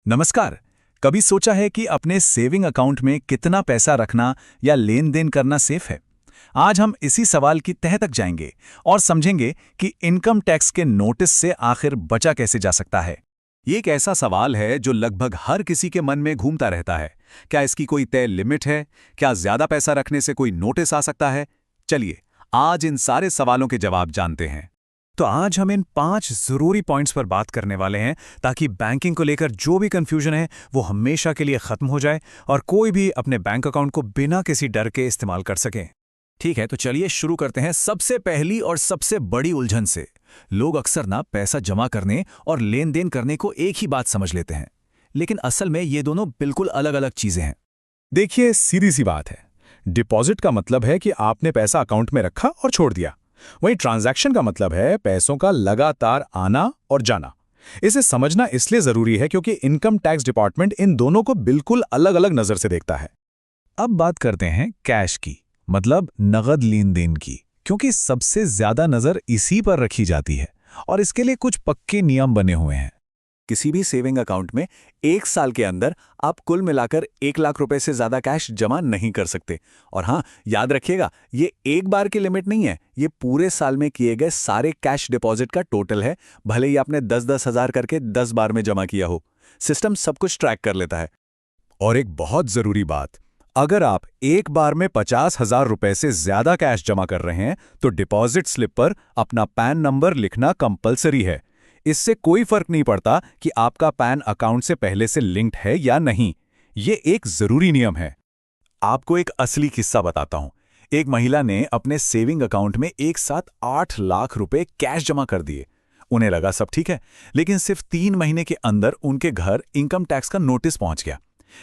नमस्कार। कभी सोचा है कि अपने सेविंग अकाउंट में कितना पैसा रखना या लेन देन करना सेफ है? आज हम इसी सवाल की तह तक जाएंगे और समझेंगे कि इनकम टैक्स के नोटिस से आखिर बचा कैसे जा सकता है। ये एक ऐसा सवाल है जो लगभग हर किसी के मन में घूमता रहता है। क्या इसकी कोई तय लिमिट है? क्या ज्यादा पैसा रखने से कोई नोटिस आ सकता है? चलिए, आज इन सारे सवालों के जवाब जानते हैं। तो आज हम इन 5 जरूरी पॉइंट्स पर बात करने वाले हैं ताकि बैंकिंग को लेकर जो भी कंफ्यूजन है वो हमेशा के लिए खत्म हो जाए और कोई भी अपने बैंक अकाउंट को बिना किसी डर के इस्तेमाल कर सके। ठीक है, तो चलिए शुरू करते हैं सबसे पहली और सबसे बड़ी उलझन से। लोग अक्सर ना पैसा जमा करने और लेन देन करने को एक ही बात समझ लेते हैं, लेकिन असल में ये दोनों बिल्कुल अलग अलग चीजें हैं। देखिए, सीधी सी बात है। डिपॉजिट का मतलब है कि आपने पैसा अकाउंट में रखा और छोड़ दिया। वहीं ट्रांजैक्शन का मतलब है पैसों का लगातार आना और जाना। इसे समझना इसलिए जरूरी है क्योंकि इनकम टैक्स डिपार्टमेंट इन दोनों को बिल्कुल अलग अलग नजर से देखता है। अब बात करते हैं कैश की, मतलब नगद लेन देन की, क्योंकि सबसे ज्यादा नजर इसी पर रखी जाती है और इसके लिए कुछ पक्के नियम बने हुए हैं। किसी भी सेविंग अकाउंट में 1 साल के अंदर आप कुल मिलाकर 1 लाख रुपए से ज्यादा कैश जमा नहीं कर सकते। और हाँ, याद रखिएगा, ये एक बार की लिमिट नहीं है, ये पूरे साल में किए गए सारे कैश डिपॉजिट का टोटल है, भले ही आपने 10-10 हजार करके 10 बार में जमा किया हो। सिस्टम सब कुछ ट्रैक कर लेता है। और एक बहुत जरूरी बात, अगर आप एक बार में 50,000 रुपए से ज्यादा कैश जमा कर रहे हैं तो डिपॉजिट स्लिप पर अपना पैन नंबर लिखना कंपलसरी है। इससे कोई फर्क नहीं पड़ता कि आपका पैन अकाउंट से पहले से लिंक्ड है या नहीं। ये एक जरूरी नियम है। आपको एक असली किस्सा बताता हूं। एक महिला ने अपने सेविंग अकाउंट में एक साथ 8 लाख रुपए कैश जमा कर दिए। उन्हें लगा सब ठीक है, लेकिन सिर्फ 3 महीने के अंदर उनके घर इनकम टैक्स का नोटिस पहुंच गया।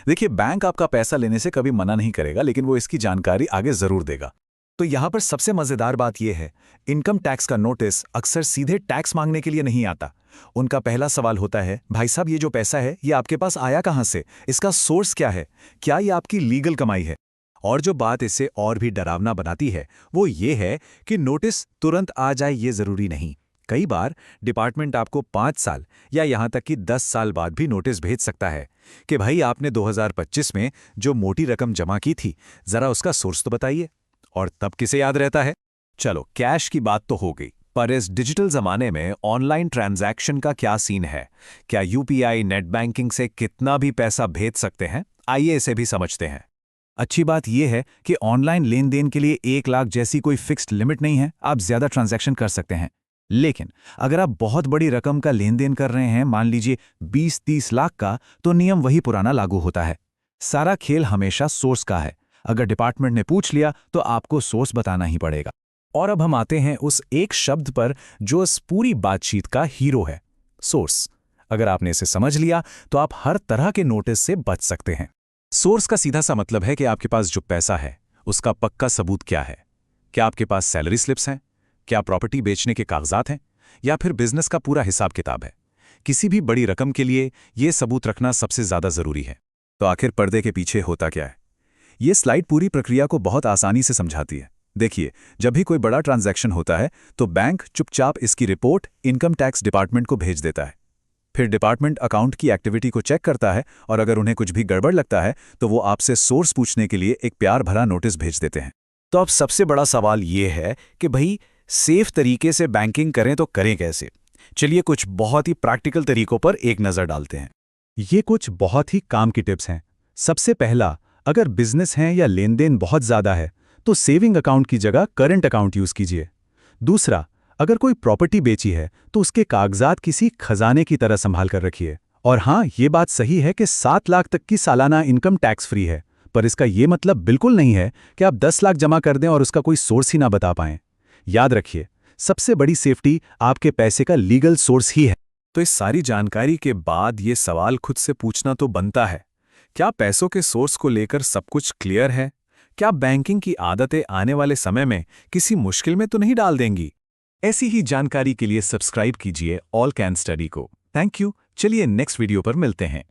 देखिए, बैंक आपका पैसा लेने से कभी मना नहीं करेगा, लेकिन वो इसकी जानकारी आगे जरूर देगा। तो यहां पर सबसे मजेदार बात यह है, इनकम टैक्स का नोटिस अक्सर सीधे टैक्स मांगने के लिए नहीं आता। उनका पहला सवाल होता है, भाई साहब, ये जो पैसा है ये आपके पास आया कहां से? इसका सोर्स क्या है? क्या ये आपकी लीगल कमाई है? और जो बात इसे और भी डरावना बनाती है वो ये है कि नोटिस तुरंत आ जाए ये जरूरी नहीं। कई बार डिपार्टमेंट आपको 5 साल या यहां तक कि 10 साल बाद भी नोटिस भेज सकता है कि भाई आपने 2025 में जो मोटी रकम जमा की थी, जरा उसका सोर्स तो बताइए। और तब किसे याद रहता है? चलो, कैश की बात तो हो गई, पर इस डिजिटल जमाने में ऑनलाइन ट्रांजैक्शन का क्या सीन है? क्या यूपीआई नेट बैंकिंग से कितना भी पैसा भेज सकते हैं? आइए इसे भी समझते हैं। अच्छी बात यह है कि ऑनलाइन लेन देन के लिए 1 लाख जैसी कोई फिक्स्ड लिमिट नहीं है, आप ज्यादा ट्रांजैक्शन कर सकते हैं। लेकिन अगर आप बहुत बड़ी रकम का लेन देन कर रहे हैं, मान लीजिए 20-30 लाख का, तो नियम वही पुराना लागू होता है। सारा खेल हमेशा सोर्स का है। अगर डिपार्टमेंट ने पूछ लिया तो आपको सोर्स बताना ही पड़ेगा। और अब हम आते हैं उस एक शब्द पर जो इस पूरी बातचीत का हीरो है, सोर्स। अगर आपने इसे समझ लिया तो आप हर तरह के नोटिस से बच सकते हैं। सोर्स का सीधा सा मतलब है कि आपके पास जो पैसा है उसका पक्का सबूत क्या है। क्या आपके पास सैलरी स्लिप्स हैं? क्या प्रॉपर्टी बेचने के कागजात हैं? या फिर बिजनेस का पूरा हिसाब किताब है? किसी भी बड़ी रकम के लिए यह सबूत रखना सबसे ज्यादा जरूरी है। तो आखिर पर्दे के पीछे होता क्या है? ये स्लाइड पूरी प्रक्रिया को बहुत आसानी से समझाती है। देखिए, जब भी कोई बड़ा ट्रांजैक्शन होता है तो बैंक चुपचाप इसकी रिपोर्ट इनकम टैक्स डिपार्टमेंट को भेज देता है। फिर डिपार्टमेंट अकाउंट की एक्टिविटी को चेक करता है और अगर उन्हें कुछ भी गड़बड़ लगता है तो वो आपसे सोर्स पूछने के लिए एक प्यार भरा नोटिस भेज देते हैं। तो अब सबसे बड़ा सवाल ये है कि भाई, सेफ तरीके से बैंकिंग करें तो करें कैसे? चलिए कुछ बहुत ही प्रैक्टिकल तरीकों पर एक नजर डालते हैं। ये कुछ बहुत ही काम की टिप्स हैं। सबसे पहला, अगर बिजनेस है या लेन देन बहुत ज्यादा है तो सेविंग अकाउंट की जगह करंट अकाउंट यूज कीजिए। दूसरा, अगर कोई प्रॉपर्टी बेची है तो उसके कागजात किसी खजाने की तरह संभाल कर रखिए। और हाँ, ये बात सही है कि 7 लाख तक की सालाना इनकम टैक्स फ्री है, पर इसका ये मतलब बिल्कुल नहीं है कि आप 10 लाख जमा कर दें और उसका कोई सोर्स ही ना बता पाएं। याद रखिए, सबसे बड़ी सेफ्टी आपके पैसे का लीगल सोर्स ही है। तो इस सारी जानकारी के बाद ये सवाल खुद से पूछना तो बनता है, क्या पैसों के सोर्स को लेकर सब कुछ क्लियर है? क्या बैंकिंग की आदतें आने वाले समय में किसी मुश्किल में तो नहीं डाल देंगी? ऐसी ही जानकारी के लिए सब्सक्राइब कीजिए ऑल कैन स्टडी को। Thank you. चलिए नेक्स्ट वीडियो पर मिलते हैं।